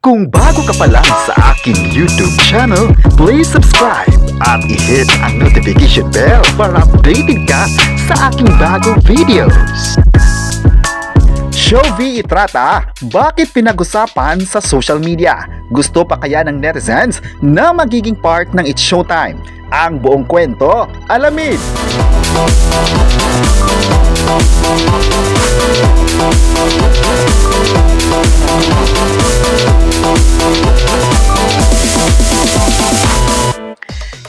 Kung bago ka pa lang sa aking YouTube channel, please subscribe at i-hit ang notification bell para updated ka sa aking bagong videos. Shovie Etrata, bakit pinag-usapan sa social media? Gusto pa kaya ng netizens na magiging part ng It's Showtime? Ang buong kwento, alamin!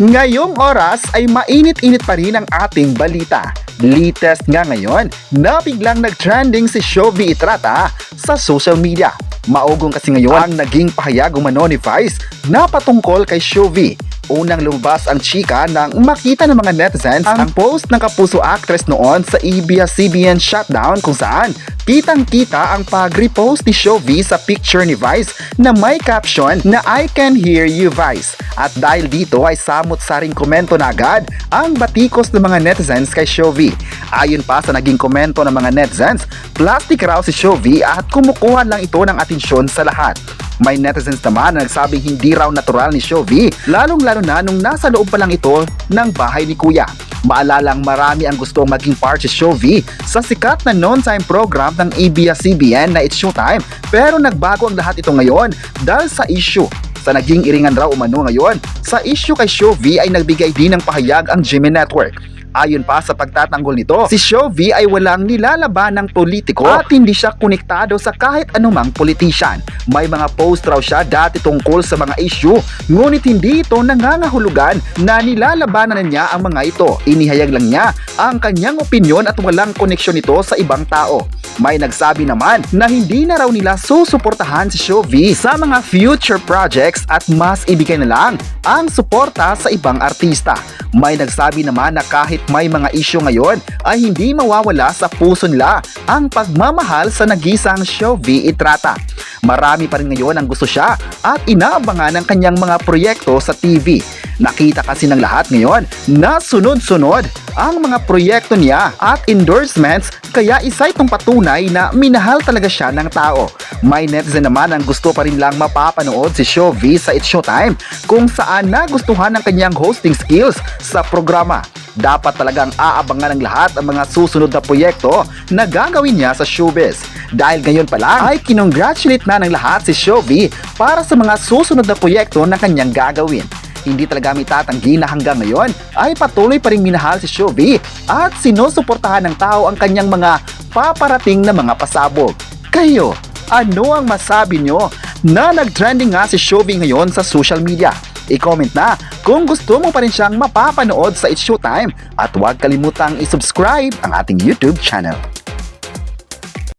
Ngayong oras ay mainit-init pa rin ang ating balita. Latest nga ngayon na biglang nag-trending si Shovie Etrata sa social media. Maugong kasi ngayon ang naging pahayag umano ni Vice na patungkol kay Shovie. Unang lumabas ang chika nang makita ng mga netizens ang post ng kapuso actress noon sa ABS-CBN shutdown kung saan kitang-kita ang pag-repost ni Shovie sa picture ni Vice na may caption na I can hear you Vice. At dahil dito ay samot-saring komento na agad ang batikos ng mga netizens kay Shovie. Ayon pa sa naging komento ng mga netizens, plastic raw si Shovie at kumukuha lang ito ng atensyon sa lahat. May netizens naman na nagsabing hindi raw natural ni Shovie, lalong-lalo na nung nasa loob pa lang ito ng bahay ni Kuya. Maalalang marami ang gustong maging part si Shovie sa sikat na non-time program ng ABS-CBN na It's Showtime, pero nagbago ang lahat ito ngayon dahil sa issue. Sa naging iringan raw umano ngayon, sa issue kay Shovie ay nagbigay din ng pahayag ang GMA Network. Ayon pa sa pagtatanggol nito, si Shovie ay walang nilalaban ng politiko at hindi siya konektado sa kahit anumang politician. May mga post raw siya dati tungkol sa mga issue, ngunit hindi ito nangangahulugan na nilalabanan na niya ang mga ito. Inihayag lang niya ang kanyang opinyon at walang koneksyon nito sa ibang tao. May nagsabi naman na hindi na raw nila susuportahan si Shovie sa mga future projects at mas ibigay na lang ang suporta sa ibang artista. May nagsabi naman na kahit may mga isyu ngayon ay hindi mawawala sa puso nila ang pagmamahal sa nagisang Shovie Etrata. Marami pa rin ngayon ang gusto siya at inaabangan ng kanyang mga proyekto sa TV. Nakita kasi ng lahat ngayon na sunod-sunod ang mga proyekto niya at endorsements, kaya isa itong patunay na minahal talaga siya ng tao. May netizen naman ang gusto pa rin lang mapapanood si Shovie sa It's Showtime kung saan nagustuhan ng kanyang hosting skills sa programa. Dapat talagang aabangan ng lahat ang mga susunod na proyekto na gagawin niya sa showbiz. Dahil ngayon pa lang ay kinongratulate na ng lahat si Shovie para sa mga susunod na proyekto na kanyang gagawin. Hindi talaga may tatanggi na hanggang ngayon ay patuloy pa rin minahal si Shovie at sinusuportahan ng tao ang kanyang mga paparating na mga pasabog. Kayo, ano ang masabi nyo na nag-trending nga si Shovie ngayon sa social media? I-comment na kung gusto mo pa rin siyang mapapanood sa It's Showtime at huwag kalimutang i-subscribe ang ating YouTube channel.